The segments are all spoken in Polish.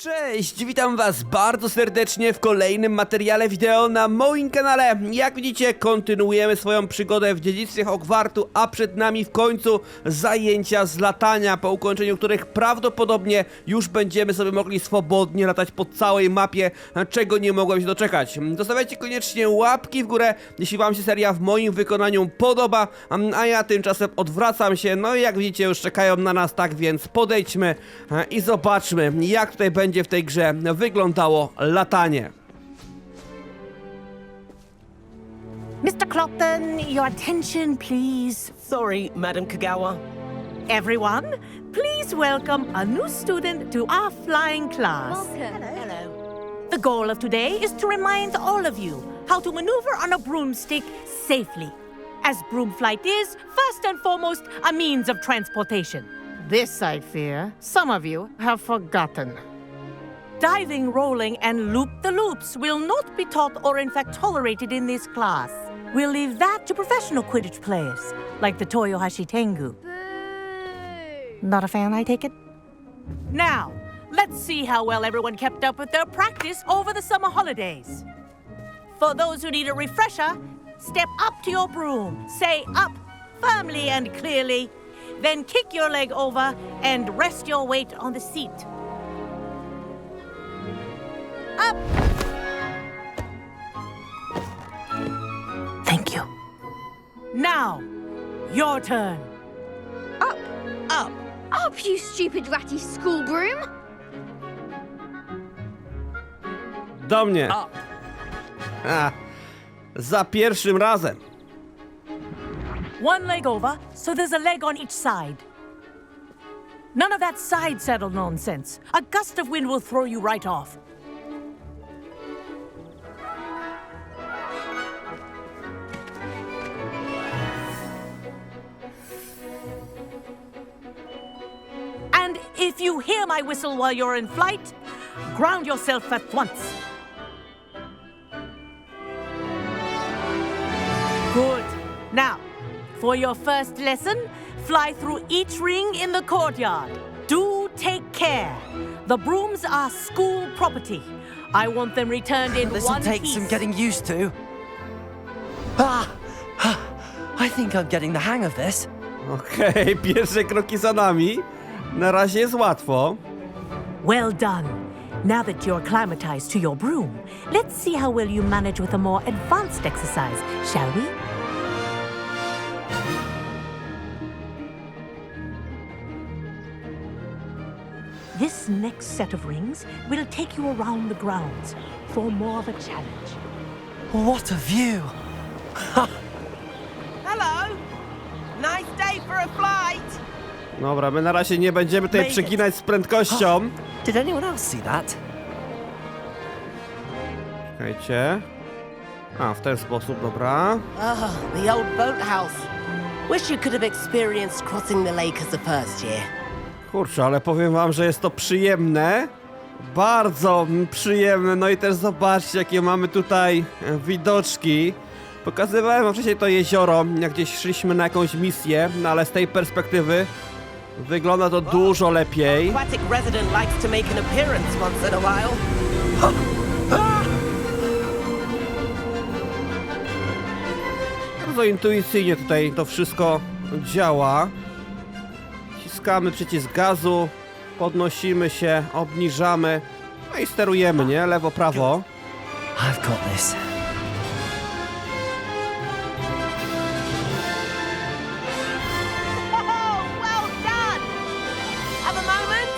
Cześć, witam was bardzo serdecznie w kolejnym materiale wideo na moim kanale. Jak widzicie, kontynuujemy swoją przygodę w dziedzictwie Hogwartu, a przed nami w końcu zajęcia z latania, po ukończeniu których prawdopodobnie już będziemy sobie mogli swobodnie latać po całej mapie, czego nie mogłem się doczekać. Zostawiajcie koniecznie łapki w górę, jeśli wam się seria w moim wykonaniu podoba, a ja tymczasem odwracam się, no i jak widzicie już czekają na nas, tak więc podejdźmy i zobaczmy, jak tutaj będzie w tej grze wyglądało latanie. Mr. Clopton, your attention, please. Sorry, Madam Kagawa. Everyone, please welcome a new student to our flying class. Hello. The goal of today is to remind all of you how to maneuver on a broomstick safely, as broom flight is, first and foremost, a means of transportation. This, I fear, some of you have forgotten. Diving, rolling, and loop-the-loops will not be taught or in fact tolerated in this class. We'll leave that to professional Quidditch players, like the Toyohashi Tengu. Not a fan, I take it? Now, let's see how well everyone kept up with their practice over the summer holidays. For those who need a refresher, step up to your broom, say up firmly and clearly, then kick your leg over and rest your weight on the seat. Up! Thank you. Now, your turn. Up, Up. up, you stupid ratty school broom! Do mnie. Up. Za pierwszym razem. One leg over, so there's a leg on each side. None of that side saddle nonsense. A gust of wind will throw you right off. And if you hear my whistle while you're in flight, ground yourself at once. Good. Now, for your first lesson, fly through each ring in the courtyard. Do take care. The brooms are school property. I want them returned in This'll one take piece. some getting used to. I think I'm getting the hang of this. Okej, pierwsze kroki za nami. Na razie jest łatwo. Well done. Now that you're acclimatized to your broom, let's see how well you manage with a more advanced exercise, shall we? This next set of rings will take you around the grounds for more of a challenge. What a view. Hello. Nice day for a flight. Dobra, my na razie nie będziemy tutaj Made it. przeginać z prędkością. Did anyone else see that? Czekajcie. A, w ten sposób, dobra. Ah, the old boathouse. Wish you could have experienced crossing the lake as a first year. Kurczę, ale powiem wam, że jest to przyjemne. Bardzo przyjemne. No i też zobaczcie, jakie mamy tutaj widoczki. Pokazywałem wam wcześniej to jezioro, jak gdzieś szliśmy na jakąś misję, no ale z tej perspektywy wygląda to dużo lepiej. Aquatic resident likes to make an appearance once in a while. Bardzo intuicyjnie tutaj to wszystko działa. Wciskamy przycisk gazu, podnosimy się, obniżamy, no i sterujemy, nie? Lewo, prawo. I've got this. Oh, well done. Have a moment.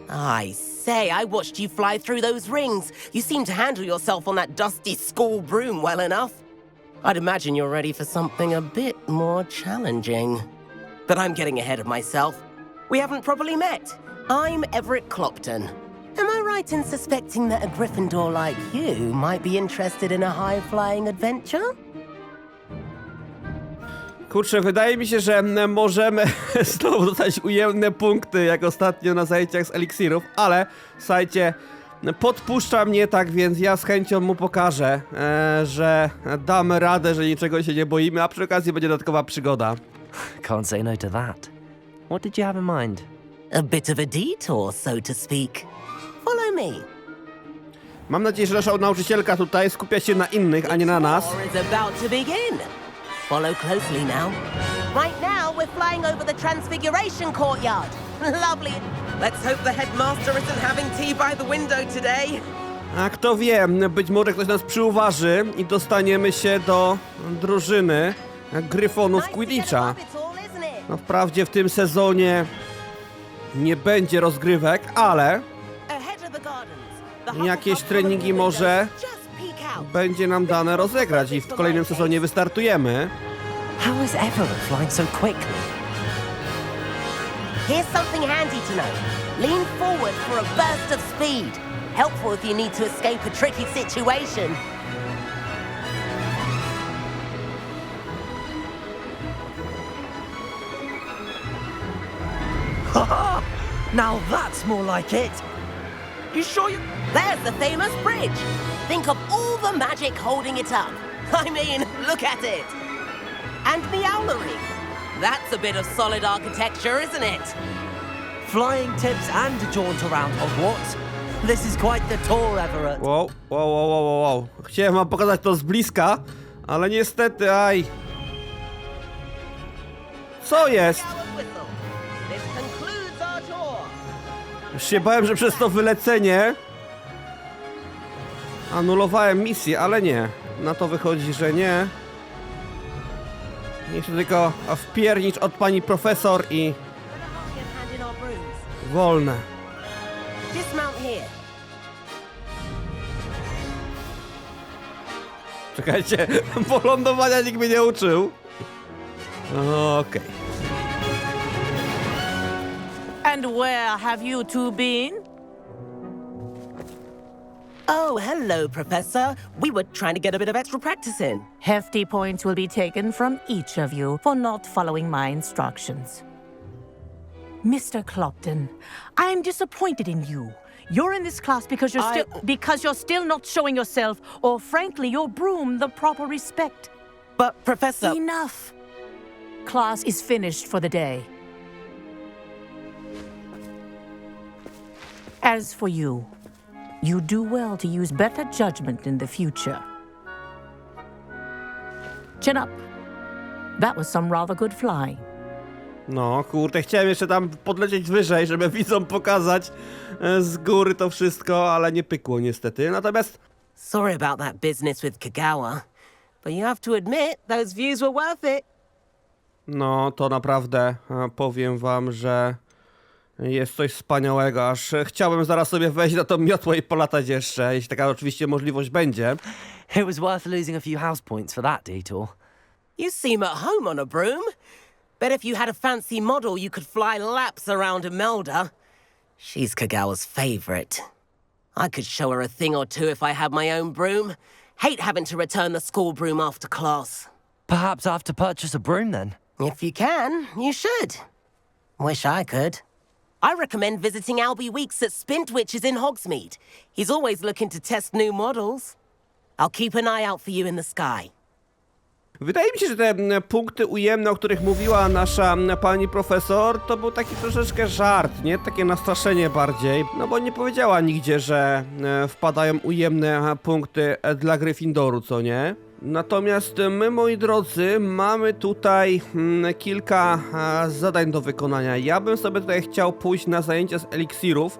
I say, I watched you fly through those rings. You seem to handle yourself on that dusty school broom well enough. I'd imagine you're ready for something a bit more challenging. But I'm getting ahead of myself. We haven't properly met. I'm Everett Clopton. Am I right in suspecting that a Gryffindor like you might be interested in a high-flying adventure? Kurczę, wydaje mi się, że możemy znowu dostać ujemne punkty, jak ostatnio na zajęciach z eliksirów, ale słuchajcie, podpuszcza mnie, tak więc ja z chęcią mu pokażę, że damy radę, że niczego się nie boimy, a przy okazji będzie dodatkowa przygoda. Can't say no to that. What did you have in mind? A bit of a detour, so to speak. Follow me. Mam nadzieję, że nasza nauczycielka tutaj skupia się na innych, a nie na nas. Tour is about to begin. Follow closely now. Right now, we're flying over the Transfiguration Courtyard. Lovely. Let's hope the headmaster isn't having tea by the window today. A kto wie, być może ktoś nas przyuważy i dostaniemy się do drużyny Gryfonów Quidditcha. No wprawdzie w tym sezonie nie będzie rozgrywek, ale jakieś treningi może będzie nam dane rozegrać i w kolejnym sezonie wystartujemy. How is Everett flying so quickly? Here's something handy to know. Lean forward for a burst of speed. Helpful if you need to escape a tricky situation. Now that's more like it. You sure you... There's the famous bridge. Think of all the magic holding it up. I mean, look at it. And Meowlery. That's a bit of solid architecture, isn't it? Flying tips and a jaunt around Hogwarts. This is quite the tour, Everett. Wow. Chciałem wam pokazać to z bliska, ale niestety, aj. Co jest? This concludes our tour. Już się bałem, że przez to wylecenie anulowałem misję, ale nie. Na to wychodzi, że nie. Niech się tylko wpiernicz od pani profesor i wolne. Dismount here. Czekajcie, bo lądowania nikt mnie nie uczył. Okej. And where have you two been? Oh, hello, Professor. We were trying to get a bit of extra practice in. Hefty points will be taken from each of you for not following my instructions. Mr. Clopton, I am disappointed in you. You're in this class because you're still not showing yourself, or frankly, your broom the proper respect. But, Professor... Enough. Class is finished for the day. As for you, you do well to use better judgment in the future. Chin up. That was some rather good flying. No, kurde, chciałem jeszcze tam podlecieć wyżej, żeby widzom pokazać z góry to wszystko, ale nie pykło niestety. Natomiast... Sorry about that business with Kagawa, but you have to admit those views were worth it. No, to naprawdę powiem wam, że jest coś wspaniałego, aż chciałbym zaraz sobie wejść na tą miotłę i polatać jeszcze, jeśli taka oczywiście możliwość będzie. It was worth losing a few house points for that detour. You seem at home on a broom. Bet if you had a fancy model, you could fly laps around Imelda. She's Kagawa's favorite. I could show her a thing or two if I had my own broom. Hate having to return the school broom after class. Perhaps I have to purchase a broom then. If you can, you should. Wish I could. I recommend visiting Albie Weeks at Spintwitches in Hogsmeade. He's always looking to test new models. I'll keep an eye out for you in the sky. Wydaje mi się, że te punkty ujemne, o których mówiła nasza pani profesor, to był taki troszeczkę żart, nie? Takie nastraszenie bardziej, no bo nie powiedziała nigdzie, że wpadają ujemne punkty dla Gryffindoru, co nie? Natomiast my, moi drodzy, mamy tutaj kilka zadań do wykonania. Ja bym sobie tutaj chciał pójść na zajęcia z eliksirów,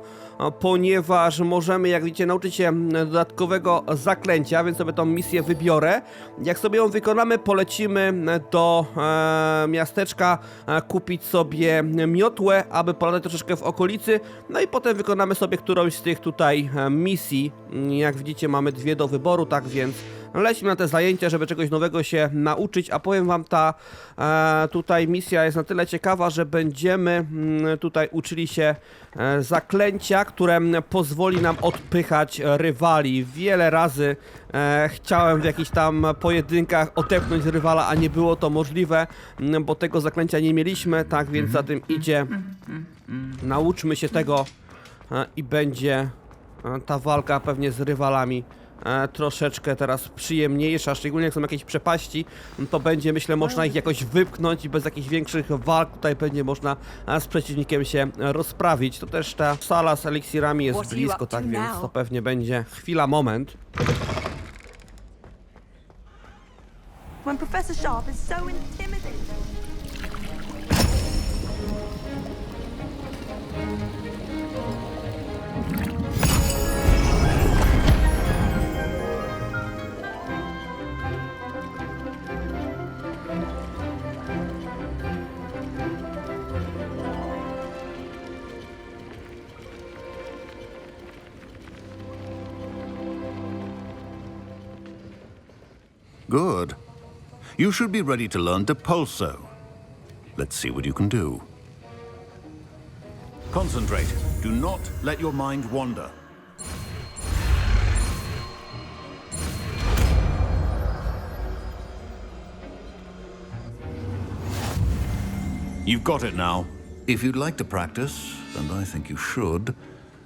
ponieważ możemy, jak widzicie, nauczyć się dodatkowego zaklęcia, więc sobie tą misję wybiorę. Jak sobie ją wykonamy, polecimy do miasteczka kupić sobie miotłę, aby polatać troszeczkę w okolicy, no i potem wykonamy sobie którąś z tych tutaj misji. Jak widzicie, mamy dwie do wyboru, tak więc lećmy na te zajęcia, żeby czegoś nowego się nauczyć, a powiem wam, ta tutaj misja jest na tyle ciekawa, że będziemy tutaj uczyli się zaklęcia, które pozwoli nam odpychać rywali. Wiele razy chciałem w jakichś tam pojedynkach odepchnąć rywala, a nie było to możliwe, bo tego zaklęcia nie mieliśmy, tak więc za tym idzie. Nauczmy się tego i będzie ta walka pewnie z rywalami troszeczkę teraz przyjemniejsza, szczególnie jak są jakieś przepaści, to będzie, myślę, można ich jakoś wypchnąć i bez jakichś większych walk tutaj będzie można z przeciwnikiem się rozprawić. To też ta sala z eliksirami jest blisko, tak więc to pewnie będzie chwila, moment. When Professor Sharp is so intimidating. Good. You should be ready to learn to pulso. Let's see what you can do. Concentrate. Do not let your mind wander. You've got it now. If you'd like to practice, and I think you should,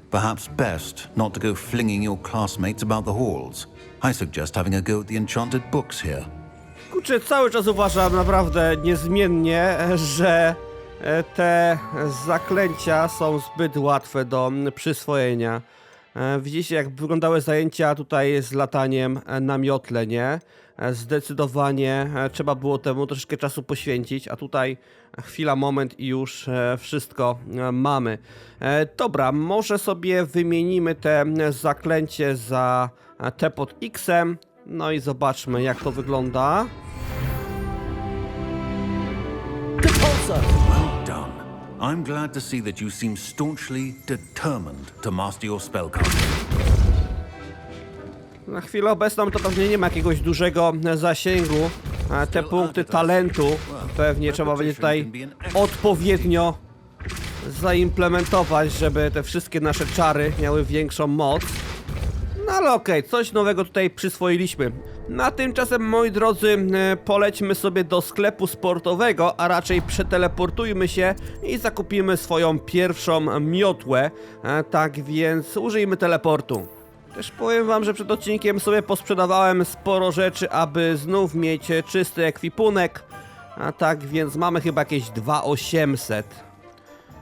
perhaps best not to go flinging your classmates about the halls. I suggest having a go at the enchanted books here. Kurczę, cały czas uważam naprawdę niezmiennie, że te zaklęcia są zbyt łatwe do przyswojenia. Widzicie, jak wyglądały zajęcia tutaj z lataniem na miotle, nie? Zdecydowanie trzeba było temu troszeczkę czasu poświęcić, a tutaj chwila, moment i już wszystko mamy. Dobra, może sobie wymienimy te zaklęcie za te pod X-em. No i zobaczmy, jak to wygląda. Well done. I'm glad to see that you seem staunchly determined to master your spellcasting. Na chwilę obecną to pewnie nie ma jakiegoś dużego zasięgu. Te punkty talentu pewnie trzeba będzie tutaj odpowiednio zaimplementować, żeby te wszystkie nasze czary miały większą moc. No ale okej, coś nowego tutaj przyswoiliśmy. Na tymczasem, moi drodzy, polećmy sobie do sklepu sportowego, a raczej przeteleportujmy się i zakupimy swoją pierwszą miotłę. Tak więc użyjmy teleportu. Też powiem wam, że przed odcinkiem sobie posprzedawałem sporo rzeczy, aby znów mieć czysty ekwipunek. A tak więc mamy chyba jakieś 2800.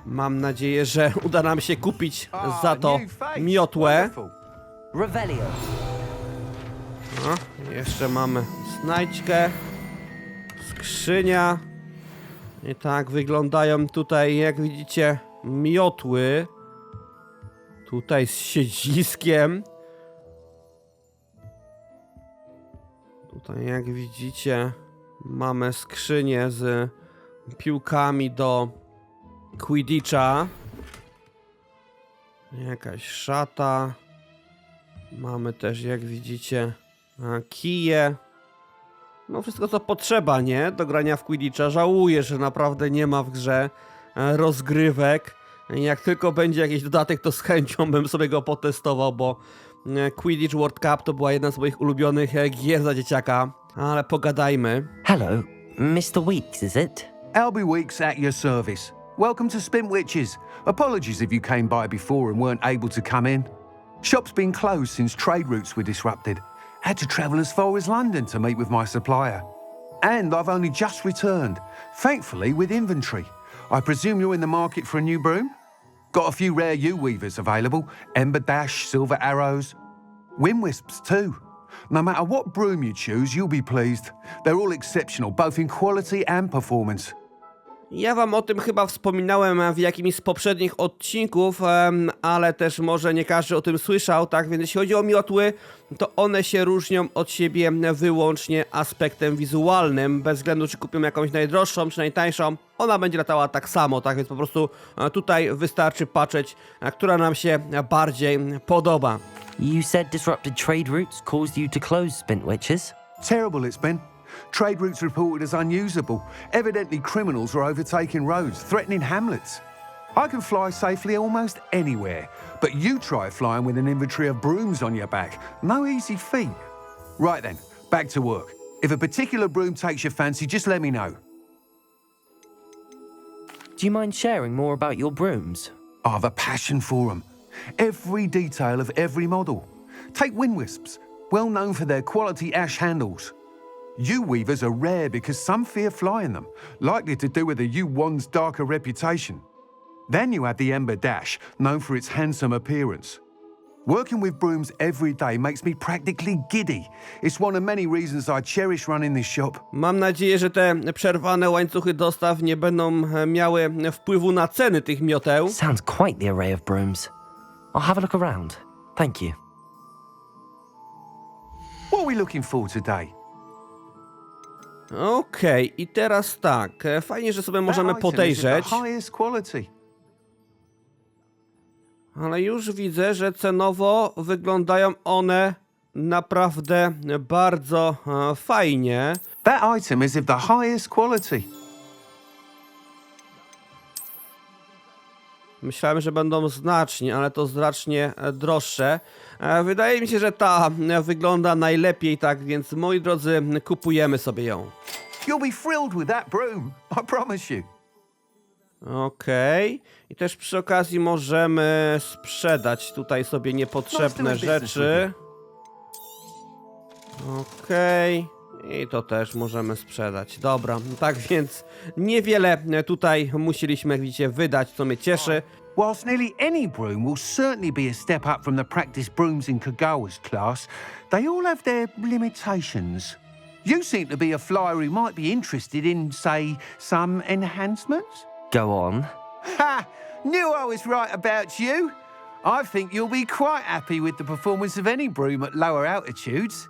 Mam nadzieję, że uda nam się kupić za to miotłę. Revelio. O, jeszcze mamy znajdźkę, skrzynia. I tak wyglądają tutaj, jak widzicie, miotły. Tutaj z siedziskiem. Tutaj, jak widzicie, mamy skrzynię z piłkami do Quidditcha. Jakaś szata. Mamy też, jak widzicie, kije. No wszystko, co potrzeba, nie? Do grania w Quidditcha. Żałuję, że naprawdę nie ma w grze rozgrywek. Jak tylko będzie jakiś dodatek, to z chęcią bym sobie go potestował, bo Quidditch World Cup to była jedna z moich ulubionych gier za dzieciaka. Ale pogadajmy. Hello, Mr. Weeks, is it? Albie Weeks at your service. Welcome to Spintwitches. Apologies if you came by before and weren't able to come in. Shop's been closed since trade routes were disrupted. Had to travel as far as London to meet with my supplier. And I've only just returned, thankfully with inventory. I presume you're in the market for a new broom? Got a few rare U-weavers available. Ember Dash, Silver Arrows. Wind Wisps too. No matter what broom you choose, you'll be pleased. They're all exceptional, both in quality and performance. Ja wam o tym chyba wspominałem w jakimś z poprzednich odcinków, ale też może nie każdy o tym słyszał, tak? Więc jeśli chodzi o miotły, to one się różnią od siebie wyłącznie aspektem wizualnym. Bez względu, czy kupimy jakąś najdroższą, czy najtańszą, ona będzie latała tak samo, tak? Więc po prostu tutaj wystarczy patrzeć, która nam się bardziej podoba. You said disrupted trade routes caused you to close Spintwitches? Terrible it's been. Trade routes reported as unusable. Evidently criminals are overtaking roads, threatening hamlets. I can fly safely almost anywhere, but you try flying with an inventory of brooms on your back. No easy feat. Right then, back to work. If a particular broom takes your fancy, just let me know. Do you mind sharing more about your brooms? I have a passion for them. every detail of every model. Take wind wisps, well known for their quality ash handles. U-weavers are rare because some fear flying them, likely to do with the U-wand's darker reputation. Then you have the Ember Dash, known for its handsome appearance. Working with brooms every day makes me practically giddy. It's one of many reasons I cherish running this shop. Mam nadzieję, że te przerwane łańcuchy dostaw nie będą miały wpływu na ceny tych mioteł. Sounds quite the array of brooms. I'll have a look around. Thank you. What are we looking for today? Okej, i teraz tak, fajnie, że sobie możemy That item is of podejrzeć, the highest quality. ale już widzę, że cenowo wyglądają one naprawdę bardzo fajnie. That item is of the highest quality. Myślałem, że będą znacznie, ale to znacznie droższe. Wydaje mi się, że ta wygląda najlepiej, tak więc moi drodzy, kupujemy sobie ją. You'll be thrilled with that broom, I promise you. Okej. I też przy okazji możemy sprzedać tutaj sobie niepotrzebne rzeczy. Okej. I to też możemy sprzedać. Dobra, no tak więc niewiele tutaj musieliśmy, jak widzicie, wydać, co mnie cieszy. Whilst nearly any broom will certainly be a step up from the practice brooms in Kagawa's class, they all have their limitations. You seem to be a flyer who might be interested in, say, some enhancements? Go on. Ha! Knew I was right about you. I think you'll be quite happy with the performance of any broom at lower altitudes.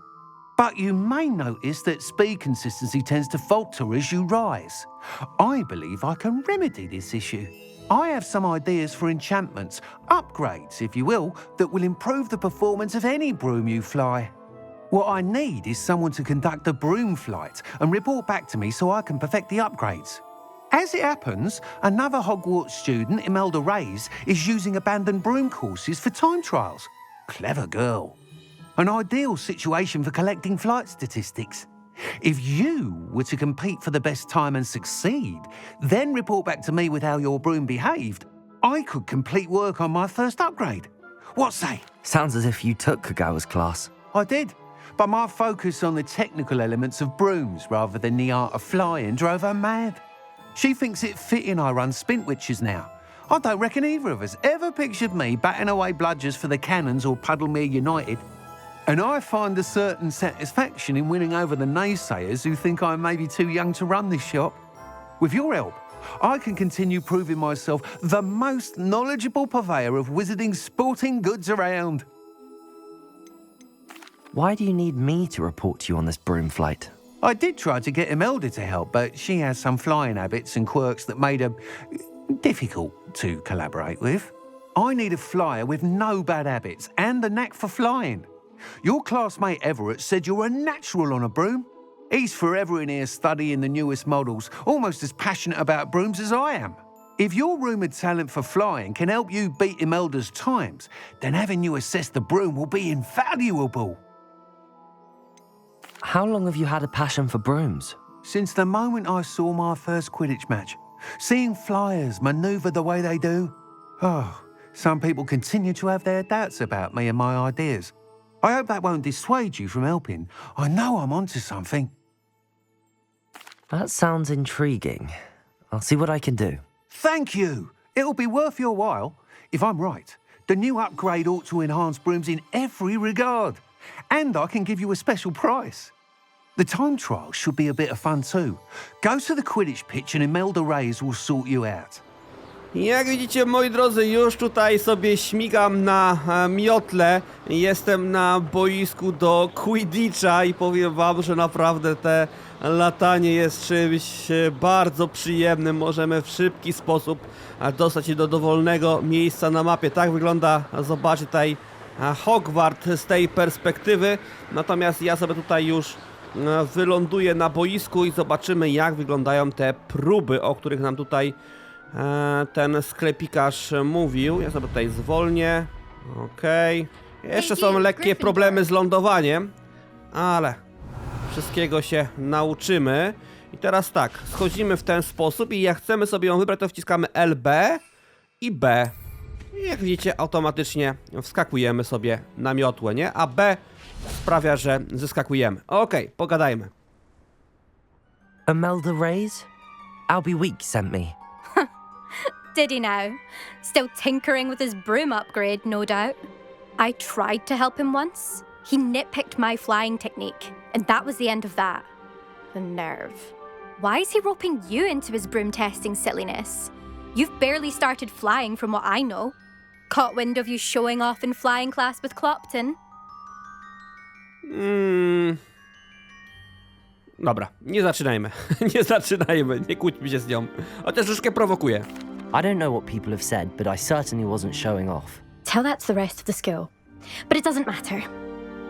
But you may notice that speed consistency tends to falter as you rise. I believe I can remedy this issue. I have some ideas for enchantments, upgrades, if you will, that will improve the performance of any broom you fly. What I need is someone to conduct a broom flight and report back to me so I can perfect the upgrades. As it happens, another Hogwarts student, Imelda Reyes, is using abandoned broom courses for time trials. Clever girl. An ideal situation for collecting flight statistics. If you were to compete for the best time and succeed, then report back to me with how your broom behaved, I could complete work on my first upgrade. What say? Sounds as if you took Kagawa's class. I did, but my focus on the technical elements of brooms rather than the art of flying drove her mad. She thinks it fitting I run Spintwitches now. I don't reckon either of us ever pictured me batting away bludgers for the Cannons or Puddlemere United. And I find a certain satisfaction in winning over the naysayers who think I may be too young to run this shop. With your help, I can continue proving myself the most knowledgeable purveyor of wizarding sporting goods around. Why do you need me to report to you on this broom flight? I did try to get Imelda to help, but she has some flying habits and quirks that made her difficult to collaborate with. I need a flyer with no bad habits and a knack for flying. Your classmate Everett said you're a natural on a broom. He's forever in here studying the newest models, almost as passionate about brooms as I am. If your rumoured talent for flying can help you beat Imelda's times, then having you assess the broom will be invaluable. How long have you had a passion for brooms? Since the moment I saw my first Quidditch match, seeing flyers manoeuvre the way they do. Oh, some people continue to have their doubts about me and my ideas. I hope that won't dissuade you from helping. I know I'm onto something. That sounds intriguing. I'll see what I can do. Thank you. It'll be worth your while. If I'm right, the new upgrade ought to enhance brooms in every regard. And I can give you a special price. The time trial should be a bit of fun too. Go to the Quidditch pitch and Imelda Reyes will sort you out. Jak widzicie, moi drodzy, już tutaj sobie śmigam na miotle. Jestem na boisku do Quidditcha i powiem wam, że naprawdę te latanie jest czymś bardzo przyjemnym. Możemy w szybki sposób dostać się do dowolnego miejsca na mapie. Tak wygląda, zobaczcie tutaj, Hogwart z tej perspektywy. Natomiast ja sobie tutaj już wyląduję na boisku i zobaczymy, jak wyglądają te próby, o których nam tutaj ten sklepikarz mówił. Ja sobie tutaj zwolnię. Okej. Jeszcze są lekkie problemy z lądowaniem, ale wszystkiego się nauczymy. I teraz tak, schodzimy w ten sposób i jak chcemy sobie ją wybrać, to wciskamy LB i B. I jak widzicie, automatycznie wskakujemy sobie na miotłę, nie? A B sprawia, że zeskakujemy. Okej, pogadajmy. Imelda Reyes? Albie Weeks sent me. Did he now? Still tinkering with his broom upgrade, no doubt. I tried to help him once. He nitpicked my flying technique, and that was the end of that. The nerve. Why is he roping you into his broom testing silliness? You've barely started flying from what I know. Caught wind of you showing off in flying class with Clopton? Dobra, nie zaczynajmy. Nie zaczynajmy, nie kłóćmy się z nią. Chociaż troszkę prowokuje. I don't know what people have said, but I certainly wasn't showing off. Tell that to the rest of the school. But it doesn't matter.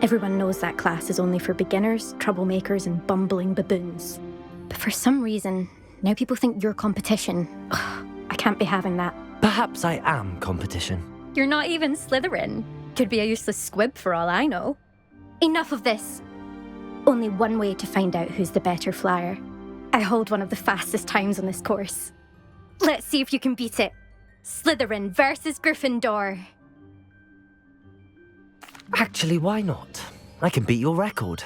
Everyone knows that class is only for beginners, troublemakers, and bumbling baboons. But for some reason, now people think you're competition. Ugh, I can't be having that. Perhaps I am competition. You're not even Slytherin. Could be a useless squib for all I know. Enough of this. Only one way to find out who's the better flyer. I hold one of the fastest times on this course. Let's see if you can beat it. Slytherin versus Gryffindor. Actually, why not? I can beat your record.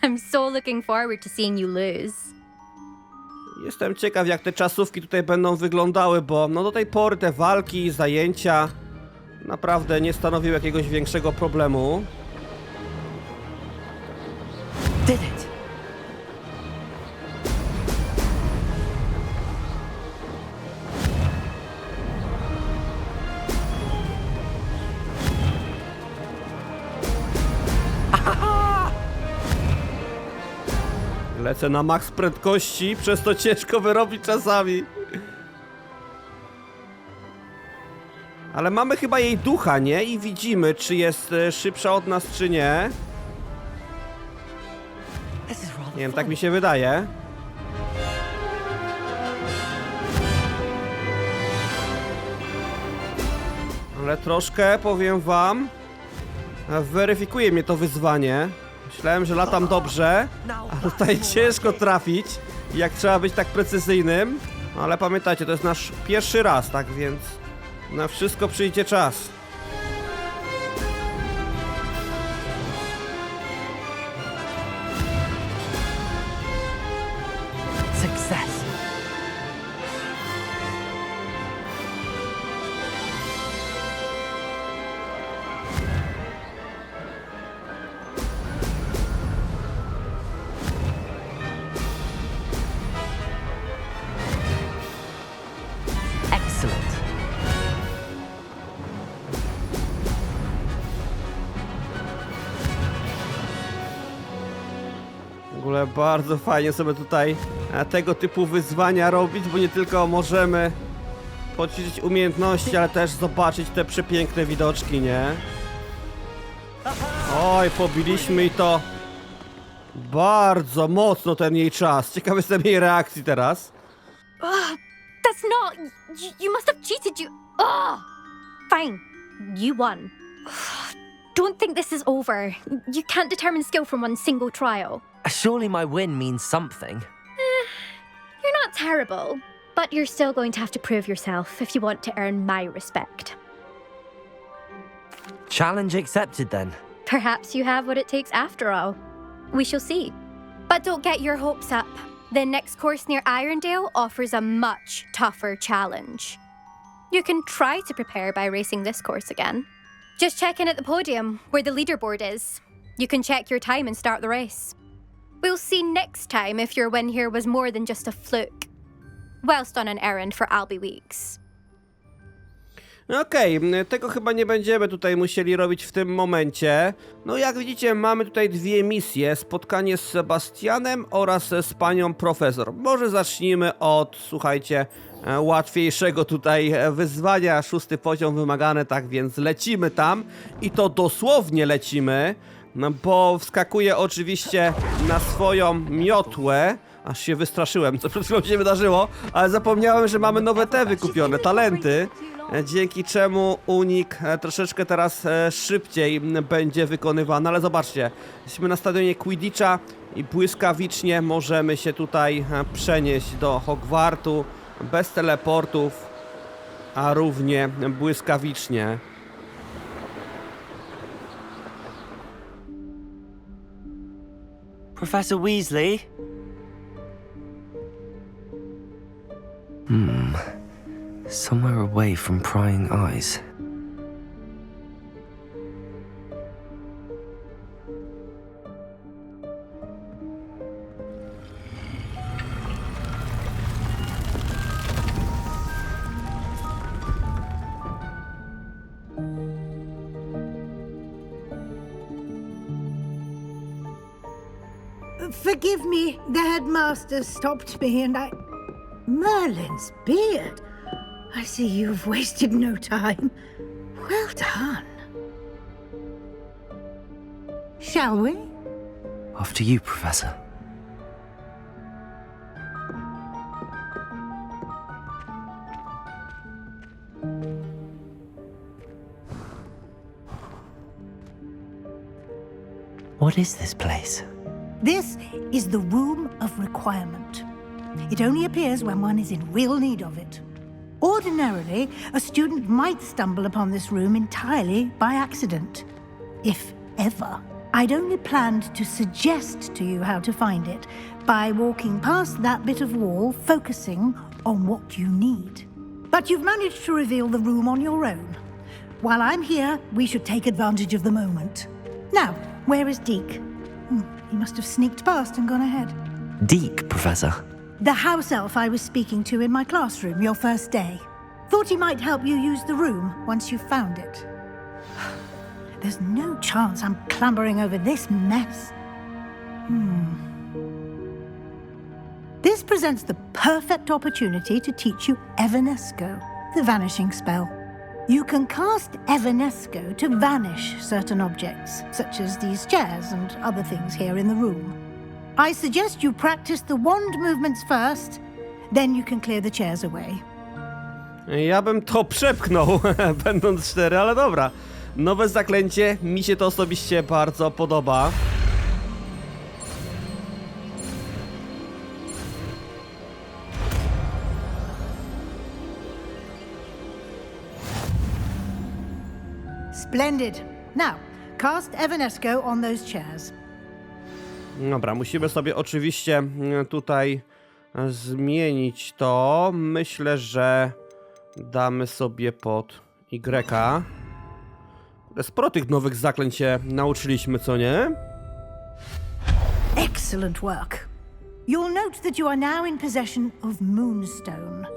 I'm so looking forward to seeing you lose. Jestem ciekaw, jak te czasówki tutaj będą wyglądały, bo no do tej pory te walki, zajęcia naprawdę nie stanowiły jakiegoś większego problemu. Did it! Lecę na maks prędkości, przez to ciężko wyrobić czasami. Ale mamy chyba jej ducha, nie? I widzimy, czy jest szybsza od nas, czy nie. Nie wiem, tak mi się wydaje. Ale troszkę, powiem wam, weryfikuje mnie to wyzwanie. Myślałem, że latam dobrze, a tutaj ciężko trafić, jak trzeba być tak precyzyjnym. Ale pamiętajcie, to jest nasz pierwszy raz, tak więc na wszystko przyjdzie czas. Success! Excellent. W ogóle bardzo fajnie sobie tutaj tego typu wyzwania robić, bo nie tylko możemy poćwiczyć umiejętności, ale też zobaczyć te przepiękne widoczki, nie? Oj, pobiliśmy i to bardzo mocno ten jej czas. Ciekawy jestem jej reakcji teraz. That's not... You must have cheated, you... Oh! Fine. You won. Don't think this is over. You can't determine skill from one single trial. Surely my win means something. You're not terrible, but you're still going to have to prove yourself if you want to earn my respect. Challenge accepted then. Perhaps you have what it takes after all. We shall see. But don't get your hopes up. The next course near Irondale offers a much tougher challenge. You can try to prepare by racing this course again. Just check in at the podium, where the leaderboard is. You can check your time and start the race. We'll see next time if your win here was more than just a fluke. Whilst on an errand for Albie Weeks. Okej, tego chyba nie będziemy tutaj musieli robić w tym momencie. No jak widzicie, mamy tutaj dwie misje. Spotkanie z Sebastianem oraz z panią profesor. Może zacznijmy od, słuchajcie, łatwiejszego tutaj wyzwania. 6. poziom wymagany, tak więc lecimy tam. I to dosłownie lecimy, bo wskakuję oczywiście na swoją miotłę. Aż się wystraszyłem, co przed chwilą się wydarzyło, ale zapomniałem, że mamy nowe te wykupione, talenty. Dzięki czemu unik troszeczkę teraz szybciej będzie wykonywany, ale zobaczcie, jesteśmy na stadionie Quidditcha i błyskawicznie możemy się tutaj przenieść do Hogwartu bez teleportów. a równie błyskawicznie. Professor Weasley? Somewhere away from prying eyes. Forgive me, the headmaster stopped me and I... Merlin's beard. I see you've wasted no time. Well done. Shall we? After you, Professor. What is this place? This is the Room of Requirement. It only appears when one is in real need of it. Ordinarily, a student might stumble upon this room entirely by accident, if ever. I'd only planned to suggest to you how to find it by walking past that bit of wall, focusing on what you need. But you've managed to reveal the room on your own. While I'm here, we should take advantage of the moment. Now, where is Deke? He must have sneaked past and gone ahead. Deke, Professor. The house elf I was speaking to in my classroom your first day. Thought he might help you use the room once you've found it. There's no chance I'm clambering over this mess. This presents the perfect opportunity to teach you Evanesco, the vanishing spell. You can cast Evanesco to vanish certain objects, such as these chairs and other things here in the room. I suggest you practice the wand movements first, then you can clear the chairs away. Ja bym to przepchnął, będąc szczery, ale dobra. Nowe zaklęcie, mi się to osobiście bardzo podoba. Splendid. Now, cast Evanesco on those chairs. Dobra, musimy sobie oczywiście tutaj zmienić to. Myślę, że damy sobie pod Y. Sporo tych nowych zaklęć się nauczyliśmy, co nie? Excellent work. You'll note that you are now in possession of Moonstone.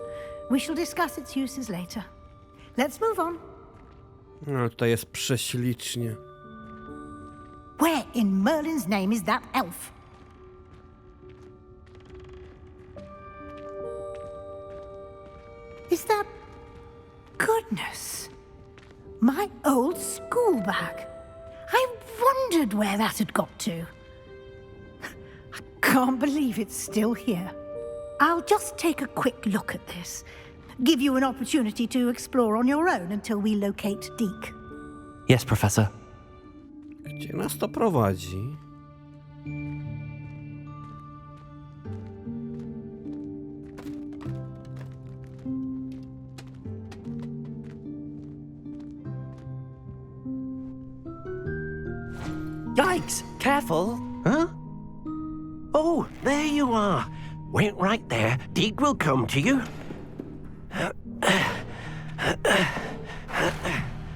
We shall discuss its uses later. Let's move on. No, tutaj jest prześlicznie. Where in Merlin's name is that elf? Is that... Goodness. My old school bag. I wondered where that had got to. I can't believe it's still here. I'll just take a quick look at this. Give you an opportunity to explore on your own until we locate Deke. Yes, Professor. Gdzie nas to prowadzi? Yikes! Careful! Huh? Oh, there you are. Wait right there. Deke will come to you.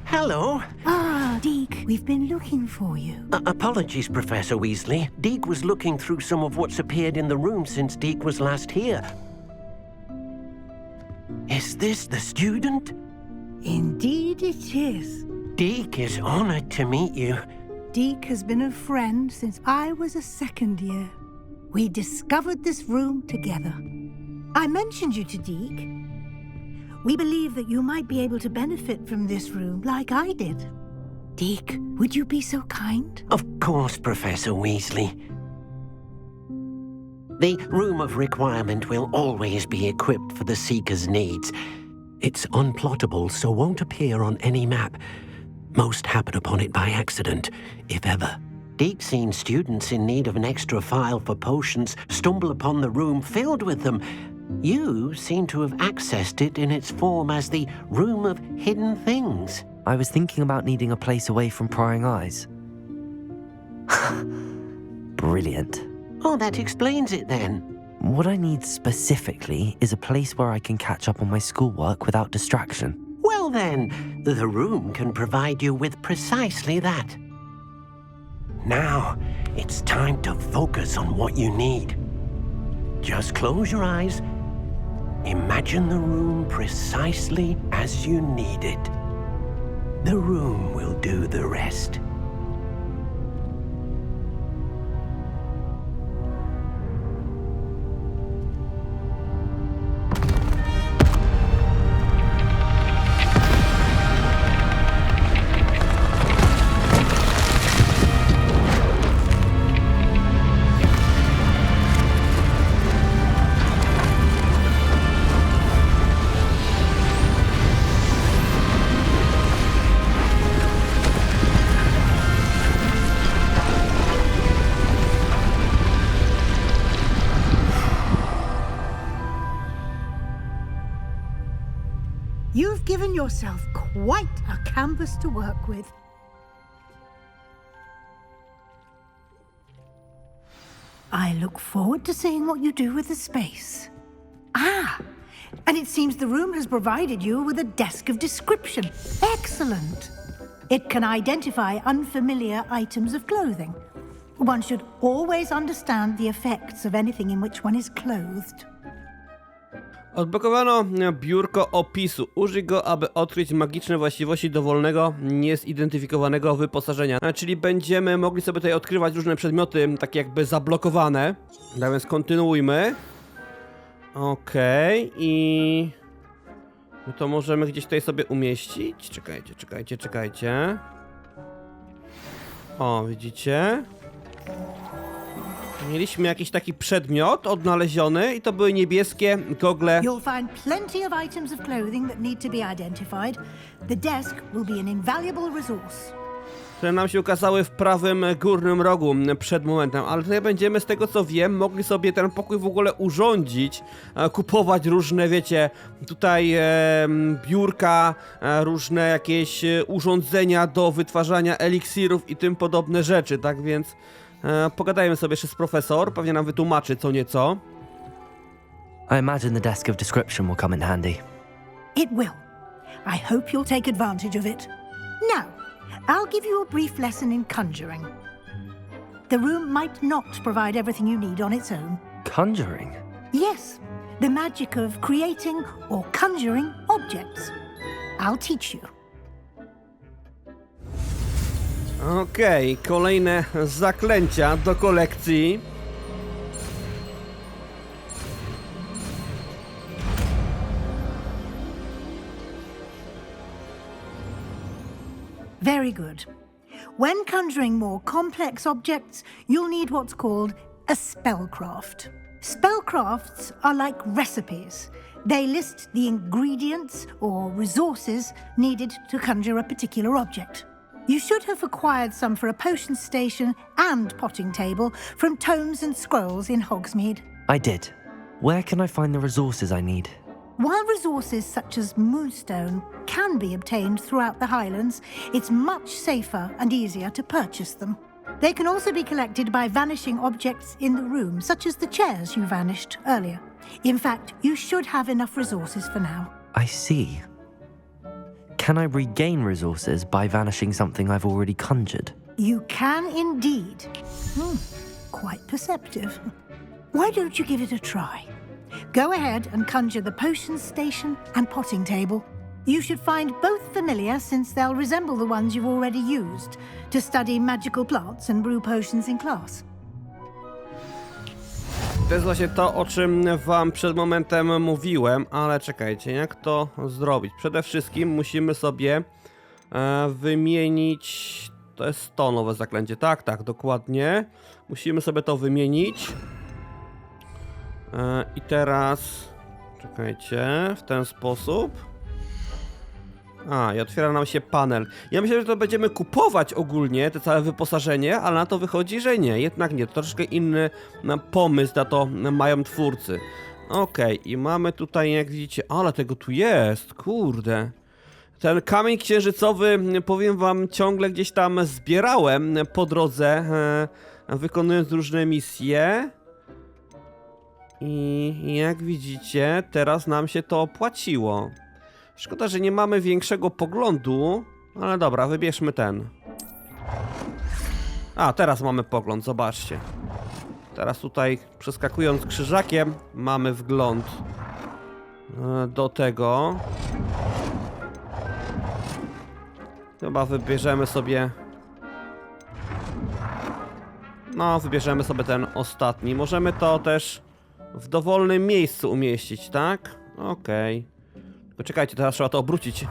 Hello. Ah, Deke, we've been looking for you. Apologies, Professor Weasley. Deke was looking through some of what's appeared in the room since Deke was last here. Is this the student? Indeed it is. Deke is honored to meet you. Deke has been a friend since I was a second year. We discovered this room together. I mentioned you to Deke. We believe that you might be able to benefit from this room like I did. Deke, would you be so kind? Of course, Professor Weasley. The Room of Requirement will always be equipped for the Seeker's needs. It's unplottable, so won't appear on any map. Most happen upon it by accident, if ever. Deke's seen students in need of an extra file for potions stumble upon the room filled with them, You seem to have accessed it in its form as the Room of Hidden Things. I was thinking about needing a place away from prying eyes. Brilliant. Oh, that explains it then. What I need specifically is a place where I can catch up on my schoolwork without distraction. Well then, the room can provide you with precisely that. Now, it's time to focus on what you need. Just close your eyes. Imagine the room precisely as you need it. The room will do the rest. You've given yourself quite a canvas to work with. I look forward to seeing what you do with the space. Ah, and it seems the room has provided you with a desk of description. Excellent. It can identify unfamiliar items of clothing. One should always understand the effects of anything in which one is clothed. Odblokowano biurko opisu. Użyj go, aby odkryć magiczne właściwości dowolnego, niezidentyfikowanego wyposażenia. Czyli będziemy mogli sobie tutaj odkrywać różne przedmioty, takie jakby zablokowane. Tak więc kontynuujmy. Okej, i... no to możemy gdzieś tutaj sobie umieścić. Czekajcie. O, widzicie? Mieliśmy jakiś taki przedmiot odnaleziony i to były niebieskie gogle. You'll find plenty of items of clothing that need to be identified. The desk will be an invaluable resource. Które nam się ukazały w prawym górnym rogu przed momentem, ale tutaj będziemy, z tego co wiem, mogli sobie ten pokój w ogóle urządzić, kupować różne, wiecie, tutaj biurka, różne jakieś urządzenia do wytwarzania eliksirów i tym podobne rzeczy, tak więc pogadajmy sobie jeszcze z profesor, pewnie nam wytłumaczy co nieco. I imagine the desk of description will come in handy. It will. I hope you'll take advantage of it. Now, I'll give you a brief lesson in conjuring. The room might not provide everything you need on its own. Conjuring? Yes, the magic of creating or conjuring objects. I'll teach you. Okej, kolejne zaklęcia do kolekcji. Very good. When conjuring more complex objects, you'll need what's called a spellcraft. Spellcrafts are like recipes. They list the ingredients or resources needed to conjure a particular object. You should have acquired some for a potion station and potting table from tomes and scrolls in Hogsmeade. I did. Where can I find the resources I need? While resources such as moonstone can be obtained throughout the Highlands, it's much safer and easier to purchase them. They can also be collected by vanishing objects in the room, such as the chairs you vanished earlier. In fact, you should have enough resources for now. I see. Can I regain resources by vanishing something I've already conjured? You can indeed. Quite perceptive. Why don't you give it a try? Go ahead and conjure the potion station and potting table. You should find both familiar, since they'll resemble the ones you've already used to study magical plants and brew potions in class. To jest właśnie to, o czym wam przed momentem mówiłem, ale czekajcie, jak to zrobić? Przede wszystkim musimy sobie wymienić... To jest to nowe zaklęcie, tak, dokładnie. Musimy sobie to wymienić. I teraz... Czekajcie, w ten sposób. I otwiera nam się panel. Ja myślę, że to będziemy kupować ogólnie, te całe wyposażenie, ale na to wychodzi, że nie. Jednak nie, to troszkę inny pomysł na to mają twórcy. Okej, i mamy tutaj, jak widzicie, ale tego tu jest, kurde. Ten kamień księżycowy, powiem wam, ciągle gdzieś tam zbierałem po drodze, wykonując różne misje. I jak widzicie, teraz nam się to opłaciło. Szkoda, że nie mamy większego poglądu, ale dobra, wybierzmy ten. A, teraz mamy pogląd, zobaczcie. Teraz tutaj, przeskakując krzyżakiem, mamy wgląd do tego. Chyba wybierzemy sobie... No, wybierzemy sobie ten ostatni. Możemy to też w dowolnym miejscu umieścić, tak? Okej. Poczekajcie, teraz trzeba to obrócić.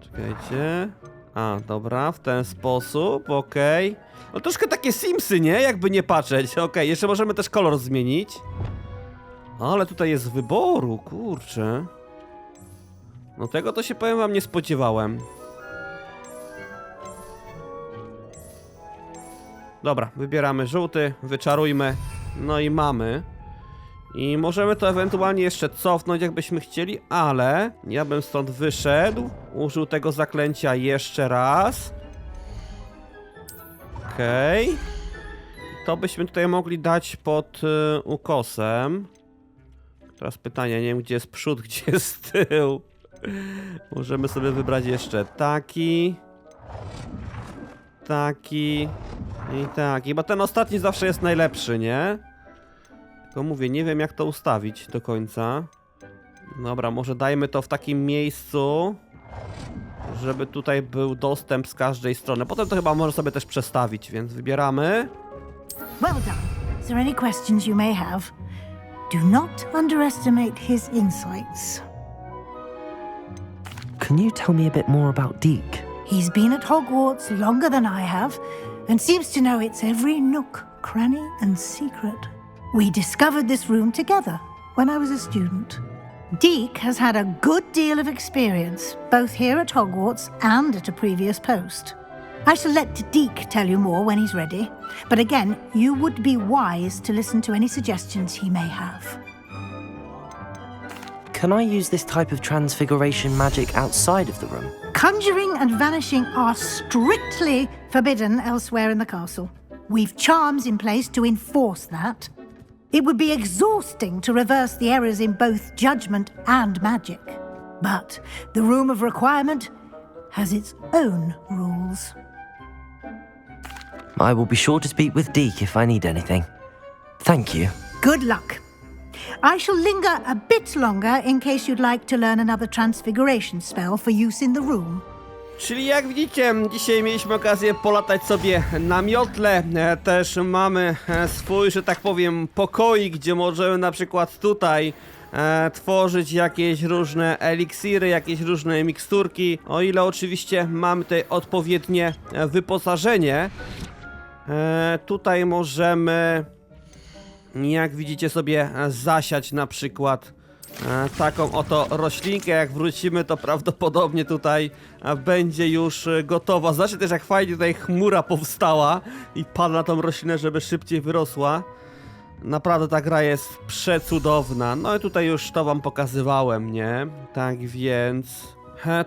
Czekajcie. A, dobra, w ten sposób, okej. No troszkę takie Simsy, nie? Jakby nie patrzeć. Okej, jeszcze możemy też kolor zmienić. Ale tutaj jest wyboru, kurczę. No tego to się, powiem wam, nie spodziewałem. Dobra, wybieramy żółty, wyczarujmy. No i mamy. I możemy to ewentualnie jeszcze cofnąć, jakbyśmy chcieli, ale ja bym stąd wyszedł. Użył tego zaklęcia jeszcze raz. Okej. To byśmy tutaj mogli dać pod ukosem. Teraz pytanie, nie wiem, gdzie jest przód, gdzie jest tył. Możemy sobie wybrać jeszcze taki. Taki. I taki, bo ten ostatni zawsze jest najlepszy, nie? Tylko mówię, nie wiem jak to ustawić do końca. Dobra, może dajmy to w takim miejscu, żeby tutaj był dostęp z każdej strony. Potem to chyba może sobie też przestawić, więc wybieramy. Well done. Is there any questions you may have? Do not underestimate his insights. Can you tell me a bit more about Deke? He's been at Hogwarts longer than I have, and seems to know its every nook, cranny, and secret. We discovered this room together when I was a student. Deke has had a good deal of experience, both here at Hogwarts and at a previous post. I shall let Deke tell you more when he's ready, but again, you would be wise to listen to any suggestions he may have. Can I use this type of transfiguration magic outside of the room? Conjuring and vanishing are strictly forbidden elsewhere in the castle. We've charms in place to enforce that. It would be exhausting to reverse the errors in both judgment and magic. But the Room of Requirement has its own rules. I will be sure to speak with Deke if I need anything. Thank you. Good luck. I shall linger a bit longer in case you'd like to learn another transfiguration spell for use in the room. Czyli jak widzicie, dzisiaj mieliśmy okazję polatać sobie na miotle. Też mamy swój, że tak powiem, pokoik, gdzie możemy na przykład tutaj tworzyć jakieś różne eliksiry, jakieś różne miksturki. O ile oczywiście mamy tutaj odpowiednie wyposażenie. Tutaj możemy, jak widzicie, sobie zasiać na przykład taką oto roślinkę. Jak wrócimy, to prawdopodobnie tutaj będzie już gotowa. Zobaczcie też, jak fajnie tutaj chmura powstała i pada na tą roślinę, żeby szybciej wyrosła. Naprawdę ta gra jest przecudowna. No i tutaj już to wam pokazywałem, nie? Tak więc...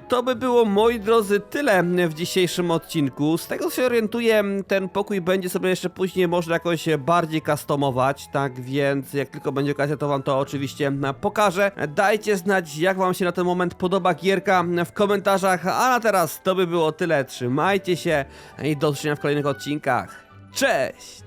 To by było, moi drodzy, tyle w dzisiejszym odcinku. Z tego co się orientuję, ten pokój będzie sobie jeszcze później można jakoś bardziej customować, tak więc jak tylko będzie okazja, to wam to oczywiście pokażę. Dajcie znać, jak wam się na ten moment podoba gierka w komentarzach, a na teraz to by było tyle. Trzymajcie się i do zobaczenia w kolejnych odcinkach. Cześć!